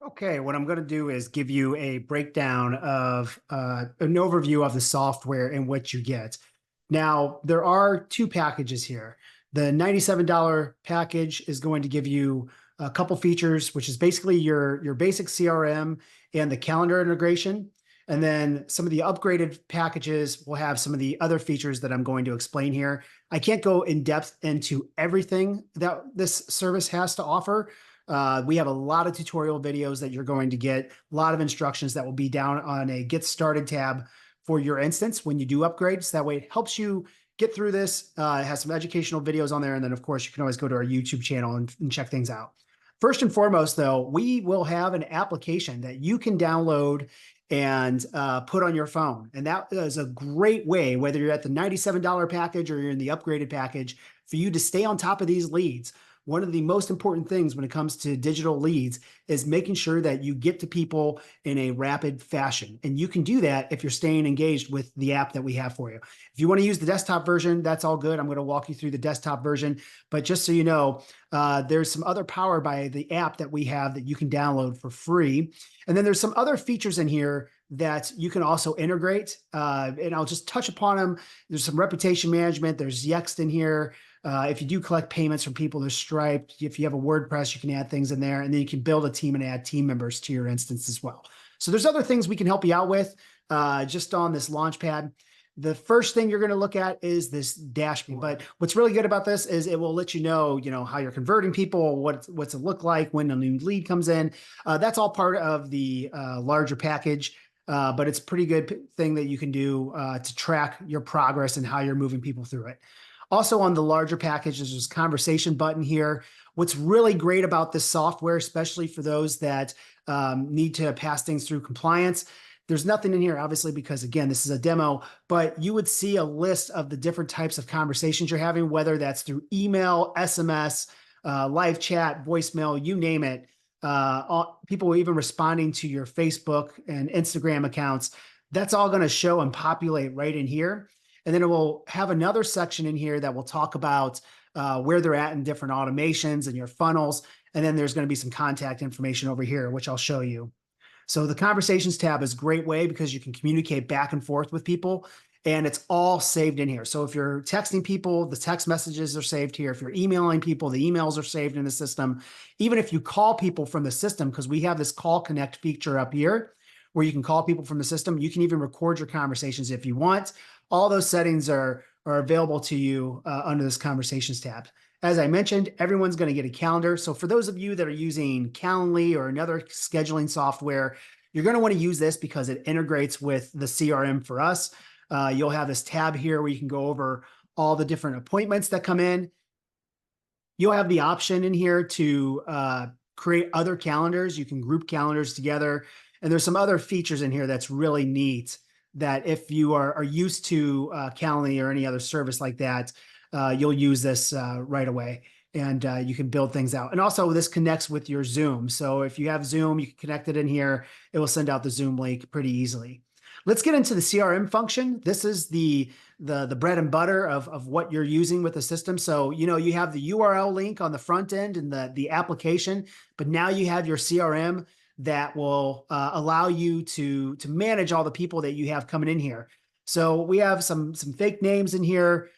Okay, what I'm going to do is give you a breakdown of an overview of the software and what you get. Now, there are two packages here. The $97 package is going to give you a couple features, which is basically your basic CRM and the calendar integration. And then some of the upgraded packages will have some of the other features that I'm going to explain here. I can't go in depth into everything that this service has to offer. We have a lot of tutorial videos that you're going to get, a lot of instructions that will be down on a Get Started tab for your instance when you do upgrades. That way it helps you get through this. It has some educational videos on there. And then, of course, you can always go to our YouTube channel and check things out. First and foremost, though, we will have an application that you can download and put on your phone. And that is a great way, whether you're at the $97 package or you're in the upgraded package, for you to stay on top of these leads. One of the most important things when it comes to digital leads is making sure that you get to people in a rapid fashion. And you can do that if you're staying engaged with the app that we have for you. If you want to use the desktop version, that's all good. I'm going to walk you through the desktop version. But just so you know, there's some other power by the app that we have that you can download for free. And then there's some other features in here that you can also integrate. And I'll just touch upon them. There's some reputation management. There's Yext in here. If you do collect payments from people, there's Stripe. If you have a WordPress, you can add things in there, and then you can build a team and add team members to your instance as well. So there's other things we can help you out with just on this Launchpad. The first thing you're going to look at is this dashboard. But what's really good about this is it will let you know, how you're converting people, what's it look like when a new lead comes in. That's all part of the larger package. But it's a pretty good thing that you can do to track your progress and how you're moving people through it. Also on the larger package, there's this conversation button here. What's really great about this software, especially for those that need to pass things through compliance, there's nothing in here, obviously, because again, this is a demo, but you would see a list of the different types of conversations you're having, whether that's through email, SMS, live chat, voicemail, you name it. People even responding to your Facebook and Instagram accounts. That's all going to show and populate right in here. And then it will have another section in here that will talk about where they're at in different automations and your funnels. And then there's going to be some contact information over here, which I'll show you. So the conversations tab is a great way because you can communicate back and forth with people, and it's all saved in here. So if you're texting people, the text messages are saved here. If you're emailing people, the emails are saved in the system. Even if you call people from the system, because we have this call connect feature up here where you can call people from the system, you can even record your conversations if you want. All those settings are available to you under this conversations tab. As I mentioned, everyone's going to get a calendar. So for those of you that are using Calendly or another scheduling software, you're going to want to use this because it integrates with the CRM for us. You'll have this tab here where you can go over all the different appointments that come in. You'll have the option in here to create other calendars. You can group calendars together. And there's some other features in here that's really neat that if you are used to Calendly or any other service like that, you'll use this right away, and you can build things out. And also this connects with your Zoom. So if you have Zoom, you can connect it in here. It will send out the Zoom link pretty easily. Let's get into the CRM function. This is the bread and butter of what you're using with the system. So, you have the URL link on the front end and the application, but now you have your CRM that will allow you to manage all the people that you have coming in here. So we have some fake names in here.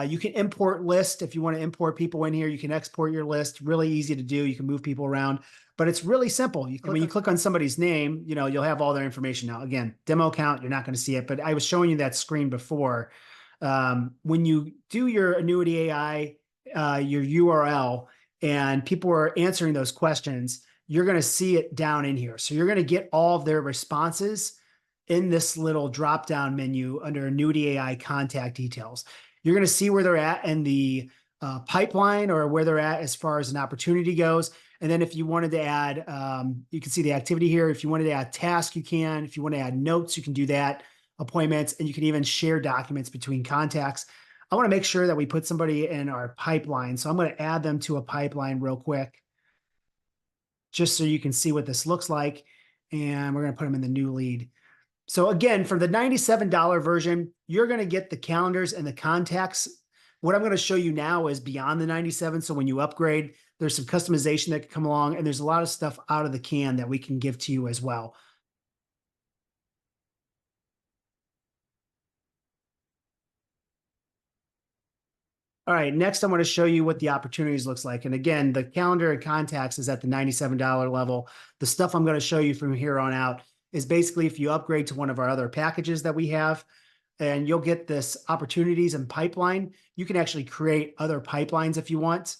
You can import list. If you want to import people in here, you can export your list. Really easy to do. You can move people around, but it's really simple. When you click on somebody's name, you'll have all their information. Now, again, demo account, you're not going to see it, but I was showing you that screen before. When you do your AnnuityAI, your URL, and people are answering those questions, you're going to see it down in here. So you're going to get all of their responses in this little drop-down menu under AnnuityAI contact details. You're going to see where they're at in the pipeline or where they're at as far as an opportunity goes. And then if you wanted to add, you can see the activity here. If you wanted to add tasks, you can. If you want to add notes, you can do that, appointments, and you can even share documents between contacts. I want to make sure that we put somebody in our pipeline. So I'm going to add them to a pipeline real quick, just so you can see what this looks like. And we're going to put them in the new lead. So again, for the $97 version, you're going to get the calendars and the contacts What I'm going to show you now is beyond the 97. So when you upgrade, there's some customization that can come along, and there's a lot of stuff out of the can that we can give to you as well. All right, next I'm going to show you what the opportunities looks like. And again, the calendar and contacts is at the $97 level. The stuff I'm going to show you from here on out is basically if you upgrade to one of our other packages that we have, and you'll get this opportunities and pipeline. You can actually create other pipelines if you want,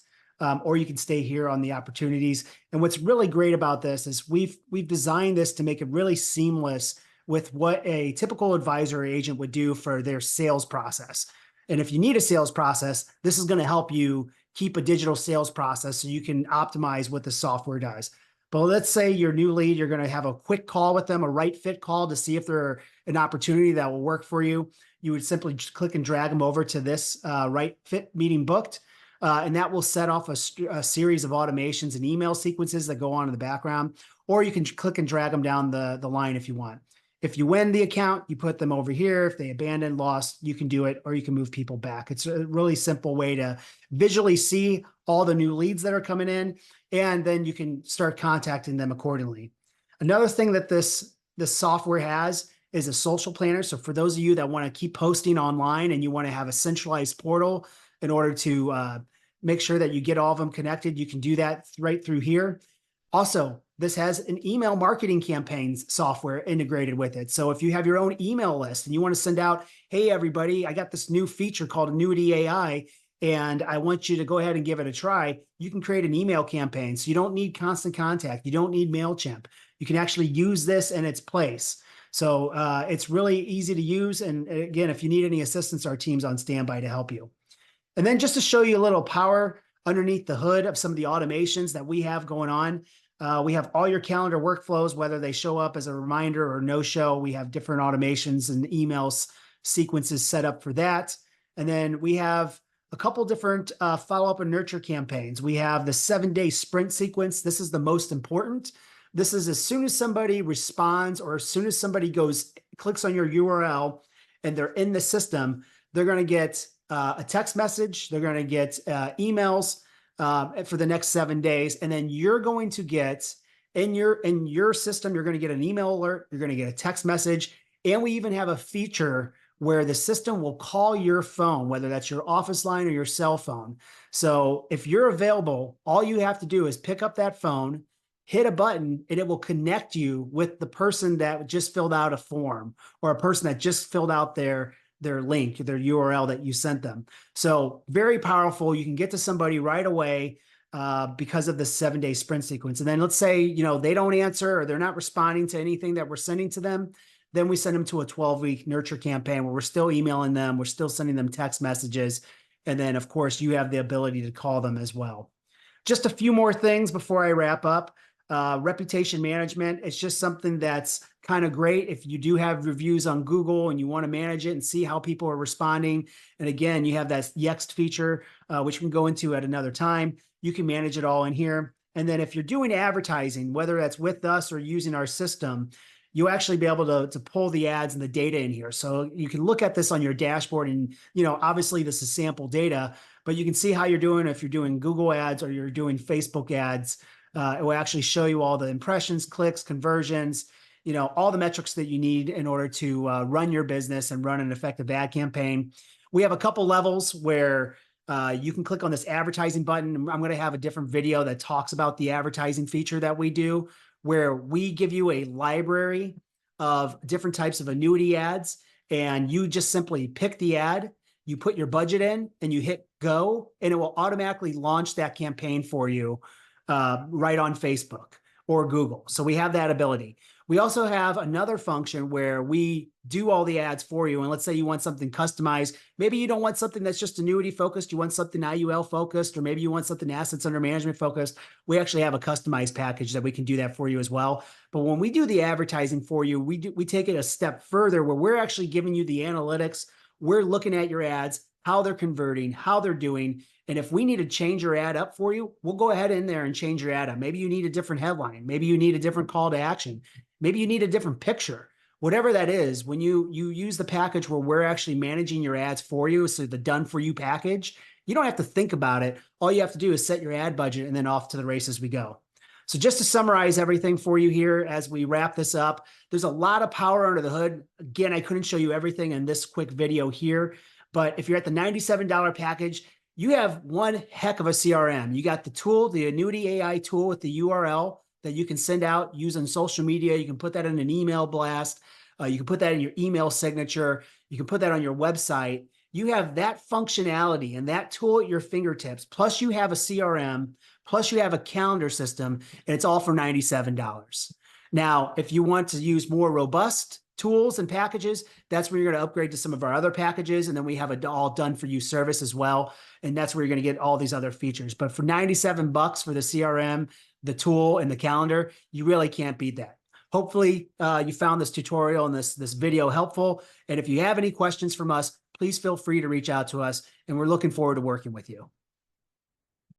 or you can stay here on the opportunities. And what's really great about this is we've designed this to make it really seamless with what a typical advisor or agent would do for their sales process. And if you need a sales process, this is going to help you keep a digital sales process so you can optimize what the software does. But let's say your new lead, you're going to have a quick call with them, a right fit call to see if they're an opportunity that will work for you. You would simply just click and drag them over to this right fit meeting booked. And that will set off a series of automations and email sequences that go on in the background. Or you can click and drag them down the line if you want. If you win the account, you put them over here. If they abandon, lost, you can do it, or you can move people back. It's a really simple way to visually see all the new leads that are coming in, and then you can start contacting them accordingly. Another thing that this software has is a social planner. So for those of you that want to keep posting online and you want to have a centralized portal in order to make sure that you get all of them connected, you can do that right through here. Also, this has an email marketing campaigns software integrated with it. So if you have your own email list and you want to send out, hey, everybody, I got this new feature called AnnuityAI, and I want you to go ahead and give it a try, you can create an email campaign. So you don't need Constant Contact. You don't need MailChimp. You can actually use this in its place. So it's really easy to use. And again, if you need any assistance, our team's on standby to help you. And then just to show you a little power underneath the hood of some of the automations that we have going on. We have all your calendar workflows, whether they show up as a reminder or no show. We have different automations and emails sequences set up for that. And then we have a couple different follow-up and nurture campaigns. We have the 7-day sprint sequence. This is the most important. This is as soon as somebody responds or as soon as somebody clicks on your URL and they're in the system, they're going to get a text message. They're going to get emails for the next 7 days. And then you're going to get in your system, you're going to get an email alert. You're going to get a text message. And we even have a feature where the system will call your phone, whether that's your office line or your cell phone. So if you're available, all you have to do is pick up that phone, hit a button, and it will connect you with the person that just filled out a form or a person that just filled out their link, their URL that you sent them. So very powerful. You can get to somebody right away because of the 7-day sprint sequence. And then let's say, they don't answer or they're not responding to anything that we're sending to them. Then we send them to a 12-week nurture campaign where we're still emailing them. We're still sending them text messages. And then, of course, you have the ability to call them as well. Just a few more things before I wrap up. Reputation management. It's just something that's kind of great if you do have reviews on Google and you want to manage it and see how people are responding. And again, you have that Yext feature, which we can go into at another time. You can manage it all in here. And then if you're doing advertising, whether that's with us or using our system, you'll actually be able to pull the ads and the data in here. So you can look at this on your dashboard and, obviously this is sample data, but you can see how you're doing if you're doing Google ads or you're doing Facebook ads. It will actually show you all the impressions, clicks, conversions, all the metrics that you need in order to run your business and run an effective ad campaign. We have a couple levels where you can click on this advertising button. I'm going to have a different video that talks about the advertising feature that we do, where we give you a library of different types of annuity ads, and you just simply pick the ad, you put your budget in, and you hit go, and it will automatically launch that campaign for you right on Facebook or Google. So we have that ability. We also have another function where we do all the ads for you. And let's say you want something customized. Maybe you don't want something that's just annuity focused. You want something IUL focused, or maybe you want something assets under management focused. We actually have a customized package that we can do that for you as well. But when we do the advertising for you, we take it a step further where we're actually giving you the analytics. We're looking at your ads, how they're converting, how they're doing. And if we need to change your ad up for you, we'll go ahead in there and change your ad up. Maybe you need a different headline. Maybe you need a different call to action. Maybe you need a different picture. whatever that is, when you use the package where we're actually managing your ads for you, so the done for you package, you don't have to think about it. All you have to do is set your ad budget and then off to the races we go. So just to summarize everything for you here as we wrap this up, there's a lot of power under the hood. Again, I couldn't show you everything in this quick video here, but if you're at the $97 package, you have one heck of a CRM. You got the tool, the AnnuityAI tool with the URL that you can send out using social media. You can put that in an email blast. You can put that in your email signature. You can put that on your website. You have that functionality and that tool at your fingertips. Plus you have a CRM, plus you have a calendar system, and it's all for $97. Now, if you want to use more robust tools and packages, that's where you're going to upgrade to some of our other packages. And then we have an all done for you service as well. And that's where you're going to get all these other features. But for $97 for the CRM, the tool, and the calendar, you really can't beat that. Hopefully you found this tutorial and this video helpful. And if you have any questions from us, please feel free to reach out to us. And we're looking forward to working with you.